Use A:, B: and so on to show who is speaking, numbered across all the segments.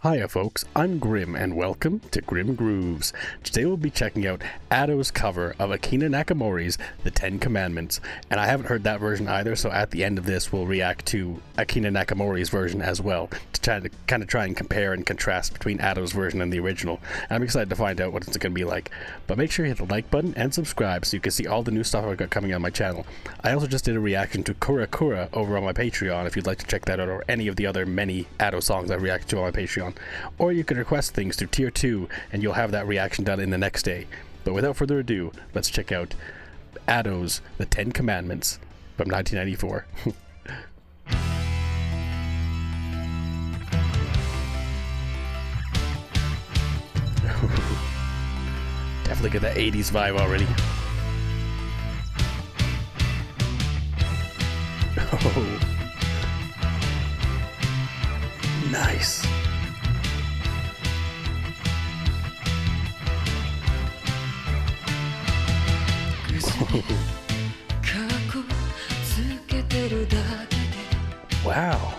A: Hiya folks, I'm Grim and welcome to Grim Grooves. Today we'll be checking out Ato's cover of Akina Nakamori's The Ten Commandments. And I haven't heard that version either, so at the end of this we'll react to Akina Nakamori's version as well, to try and compare and contrast between Ato's version and the original. And I'm excited to find out what it's going to be like. But make sure you hit the like button and subscribe so you can see all the new stuff I've got coming on my channel. I also just did a reaction to Kura Kura over on my Patreon if you'd like to check that out, or any of the other many Ato songs I've reacted to on my Patreon. Or you can request things through Tier 2 and you'll have that reaction done in the next day. But without further ado, let's check out Ato's The Ten Commandments from 1994. Definitely get that 80s vibe already. Oh. Nice. Wow.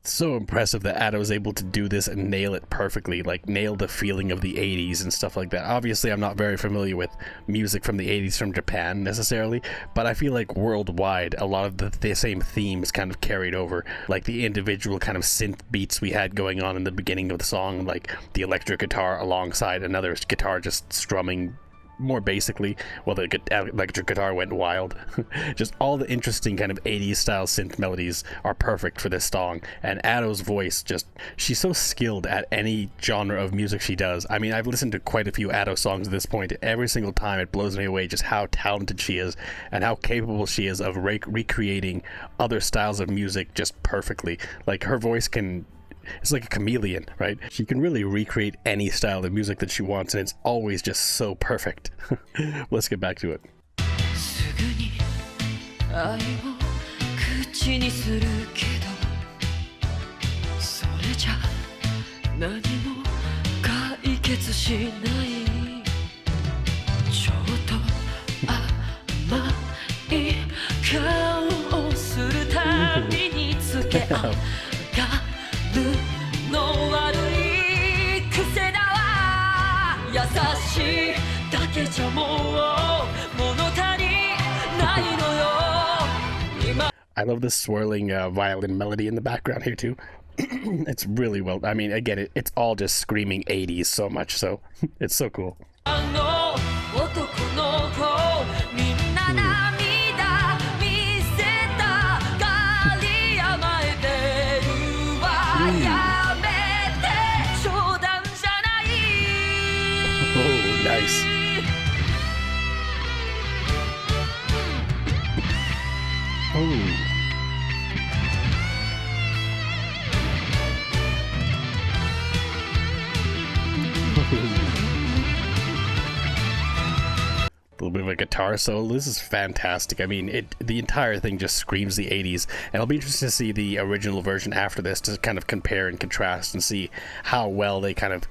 A: So impressive that Ato is able to do this and nail it perfectly, like nail the feeling of the 80s and stuff like that. Obviously, I'm not very familiar with music from the 80s from Japan necessarily, but I feel like worldwide, a lot of the same themes kind of carried over, like the individual kind of synth beats we had going on in the beginning of the song, like the electric guitar alongside another guitar just strumming more basically, well, the electric guitar went wild. Just all the interesting kind of 80s style synth melodies are perfect for this song, and Ato's voice, she's so skilled at any genre of music she does. I mean, I've listened to quite a few Ato songs at this point. Every single time it blows me away just how talented she is and how capable she is of recreating other styles of music just perfectly. Like, her voice it's like a chameleon, right? She can really recreate any style of music that she wants, and it's always just so perfect. Let's get back to it. I love this swirling violin melody in the background here too. It's really well, I mean, again, it's all just screaming 80s so much, so it's so cool. Oh, nice. Oh. A little bit of a guitar solo. This is fantastic. I mean, the entire thing just screams the 80s, and I'll be interested to see the original version after this to kind of compare and contrast and see how well they kind of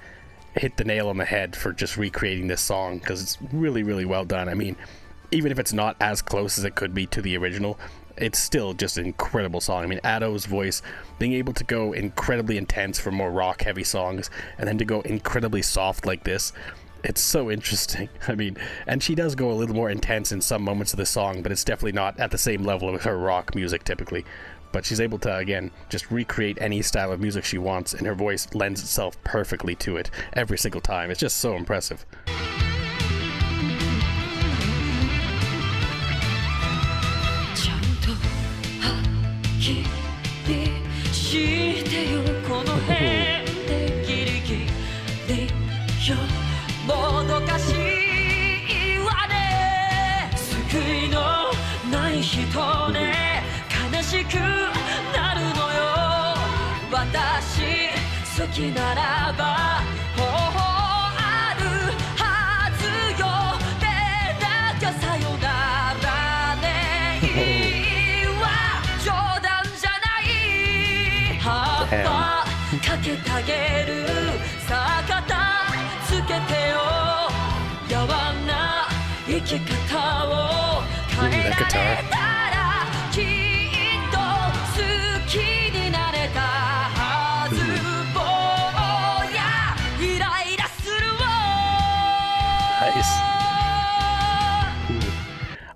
A: hit the nail on the head for just recreating this song, because it's really, really well done. I mean, even if it's not as close as it could be to the original, it's still just an incredible song. I mean, Ato's voice, being able to go incredibly intense for more rock heavy songs, and then to go incredibly soft like this, it's so interesting. I mean, and she does go a little more intense in some moments of the song, but it's definitely not at the same level of her rock music typically. But she's able to, again, just recreate any style of music she wants, and her voice lends itself perfectly to it every single time. It's just so impressive.
B: きならば方法あるはずよでなきゃさよならねは冗談じゃない葉っぱかけてあげるさあ肩つけてよやわな生き方を変えられたらきっと好きになれたはずぼうやイライラするわ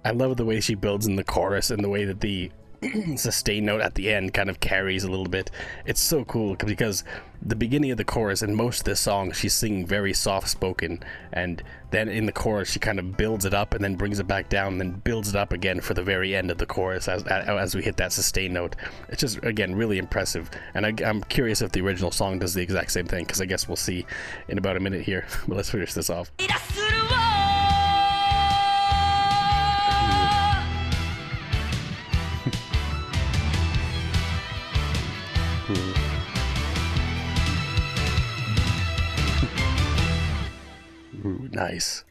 A: I love the way she builds in the chorus and the way that the sustain note at the end kind of carries a little bit. It's so cool because the beginning of the chorus and most of this song she's singing very soft spoken, and then in the chorus she kind of builds it up and then brings it back down and then builds it up again for the very end of the chorus as we hit that sustain note. It's just, again, really impressive, and I'm curious if the original song does the exact same thing, because I guess we'll see in about a minute here. But let's finish this off. Ooh, nice.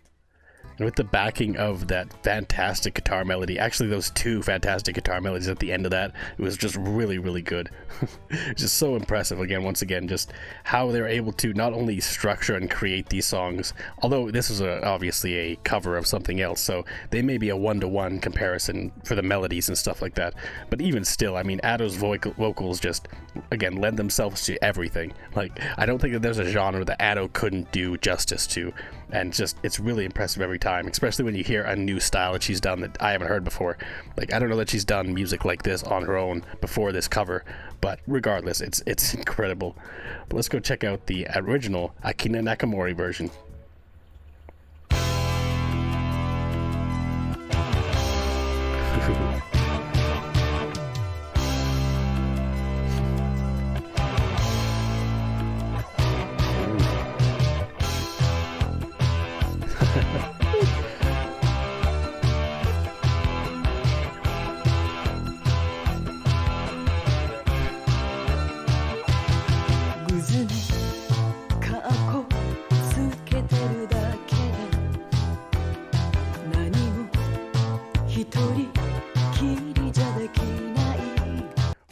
A: And with the backing of that fantastic guitar melody, actually those two fantastic guitar melodies at the end of that, it was just really, really good. Just so impressive. Again, once again, just how they're able to not only structure and create these songs, although this is obviously a cover of something else, so they may be a one-to-one comparison for the melodies and stuff like that, but even still, I mean, Ato's vocals just, again, lend themselves to everything. Like, I don't think that there's a genre that Ato couldn't do justice to, and just, it's really impressive every time, especially when you hear a new style that she's done that I haven't heard before. Like, I don't know that she's done music like this on her own before this cover, but regardless, it's incredible. But let's go check out the original Akina Nakamori version.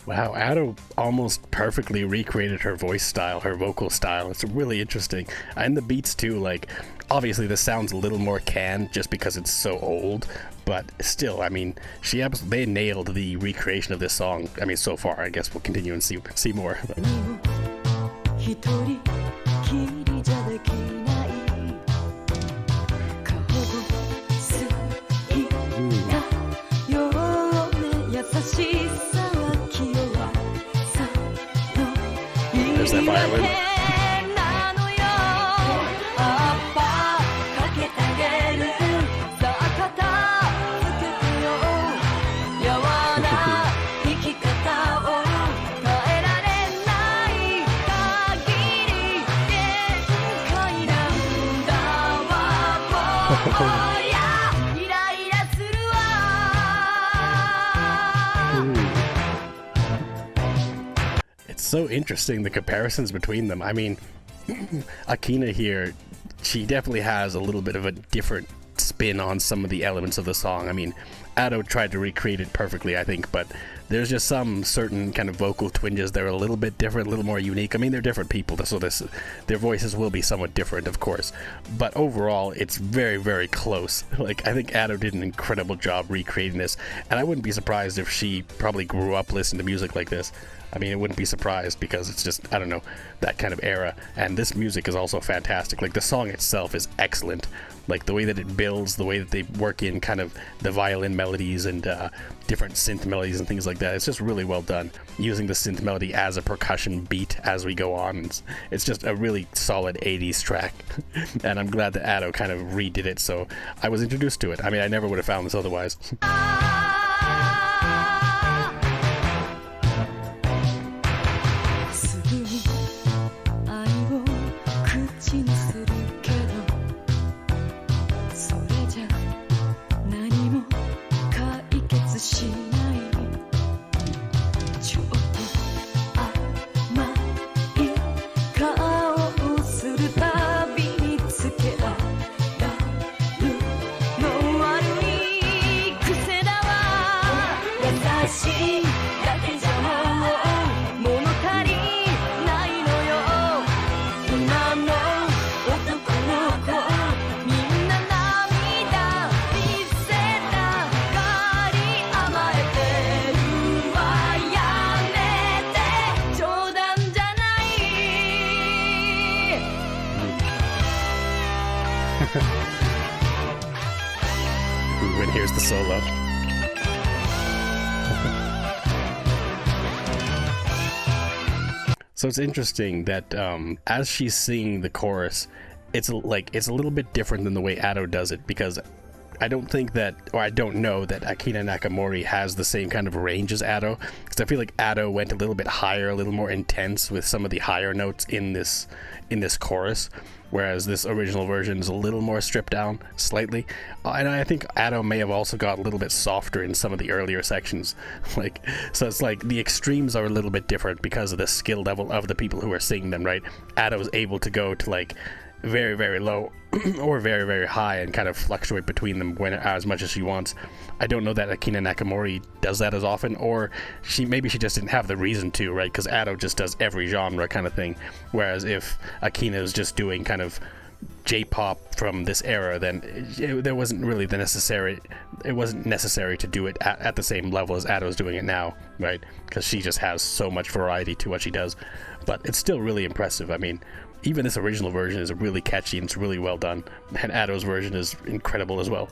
A: Wow, Ado almost perfectly recreated her voice style, her vocal style. It's really interesting. And the beats too, like, obviously this sounds a little more canned just because it's so old, but still, I mean, they nailed the recreation of this song. I mean, so far. I guess we'll continue and see more. There's that violin. It's so interesting, the comparisons between them. I mean, Akina here, she definitely has a little bit of a different spin on some of the elements of the song. I mean, Ado tried to recreate it perfectly, I think, but there's just some certain kind of vocal twinges that are a little bit different, a little more unique. I mean, they're different people, so their voices will be somewhat different, of course, but overall, it's very, very close. Like, I think Ado did an incredible job recreating this, and I wouldn't be surprised if she probably grew up listening to music like this. I mean, it wouldn't be surprised because it's just, I don't know, that kind of era. And this music is also fantastic. Like, the song itself is excellent. Like, the way that it builds, the way that they work in kind of the violin melodies and different synth melodies and things like that. It's just really well done. Using the synth melody as a percussion beat as we go on. It's just a really solid 80s track. And I'm glad that Ado kind of redid it, so I was introduced to it. I mean, I never would have found this otherwise. solo. So it's interesting that as she's singing the chorus, it's a little bit different than the way Ado does it, because I don't think that, or I don't know that Akina Nakamori has the same kind of range as Ado, because I feel like Ado went a little bit higher, a little more intense with some of the higher notes in this chorus, whereas this original version is a little more stripped down slightly. And I think Ado may have also got a little bit softer in some of the earlier sections. So it's like the extremes are a little bit different because of the skill level of the people who are singing them, right? Ado is able to go to like very, very low or very, very high and kind of fluctuate between them as much as she wants. I don't know that Akina Nakamori does that as often, or maybe she just didn't have the reason to, right? Because Ado just does every genre kind of thing, whereas if Akina is just doing kind of J-pop from this era, then there wasn't really it wasn't necessary to do it at the same level as Ado's doing it now, right? Because she just has so much variety to what she does. But it's still really impressive. I mean, even this original version is really catchy and it's really well done, and Ado's version is incredible as well.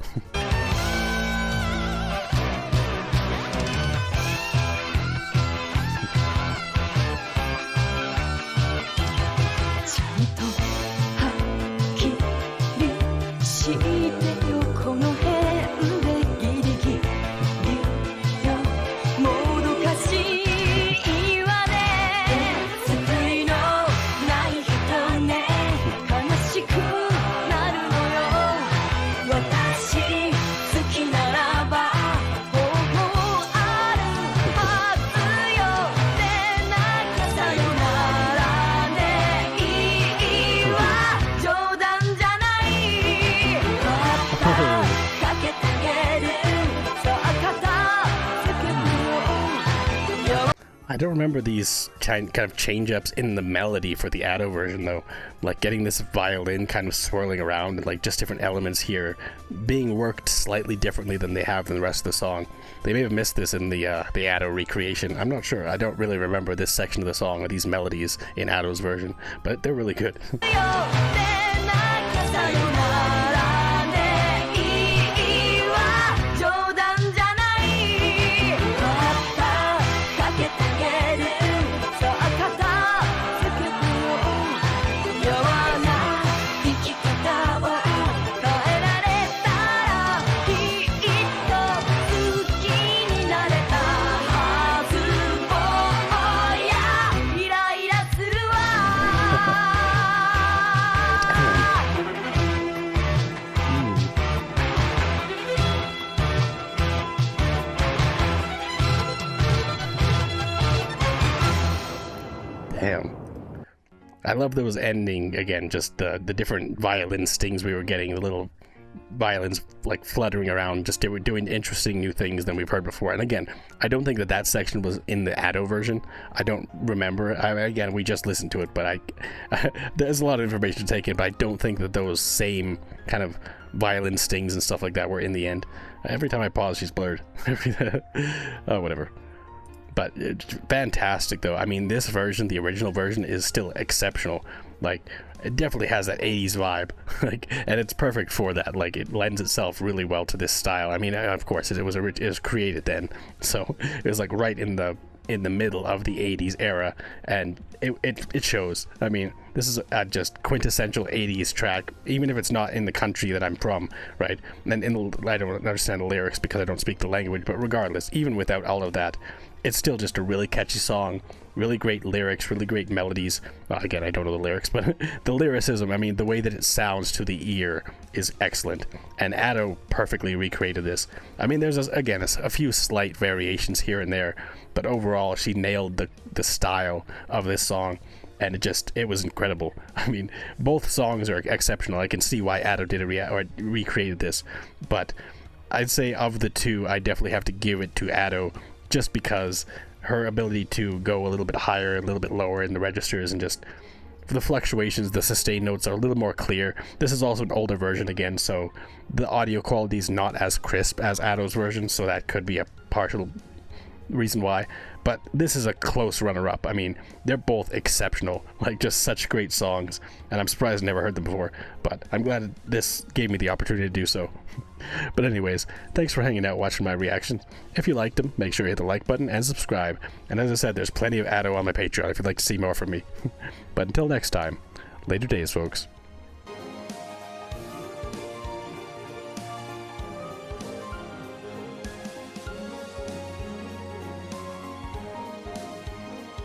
A: I don't remember these kind of change-ups in the melody for the Ado version, though. Like getting this violin kind of swirling around and like just different elements here being worked slightly differently than they have in the rest of the song. They may have missed this in the Ado recreation. I'm not sure. I don't really remember this section of the song or these melodies in Ado's version, but they're really good. Damn. I love those ending, again, just the different violin stings we were getting, the little violins like fluttering around, just doing interesting new things than we've heard before. And again, I don't think that section was in the Ado version. I don't remember. Again, we just listened to it, but there's a lot of information to take in, but I don't think that those same kind of violin stings and stuff like that were in the end. Every time I pause, she's blurred. Oh, whatever. But it's fantastic, though. I mean, this version, the original version, is still exceptional. Like, it definitely has that 80s vibe, and it's perfect for that. Like, it lends itself really well to this style. I mean, of course, it was created then, so it was like right in the middle of the 80s era, and it shows. I mean, this is a just quintessential 80s track, even if it's not in the country that I'm from, right? And I don't understand the lyrics because I don't speak the language, but regardless, even without all of that, it's still just a really catchy song, really great lyrics, really great melodies. Well, again, I don't know the lyrics, but the lyricism, I mean, the way that it sounds to the ear is excellent. And Ado perfectly recreated this. I mean, there's, again, a few slight variations here and there, but overall, she nailed the style of this song. And it was incredible. I mean, both songs are exceptional. I can see why Ado did recreated this. But I'd say of the two, I definitely have to give it to Ado, just because her ability to go a little bit higher, a little bit lower in the registers, and just the fluctuations, the sustained notes are a little more clear. This is also an older version again, so the audio quality is not as crisp as Ado's version, so that could be a partial reason why, but this is a close runner-up. I mean, they're both exceptional, like just such great songs, and I'm surprised I never heard them before, but I'm glad this gave me the opportunity to do so. But anyways, thanks for hanging out watching my reactions. If you liked them, make sure you hit the like button and subscribe, and as I said, there's plenty of Addo on my Patreon if you'd like to see more from me. But until next time, later days, folks.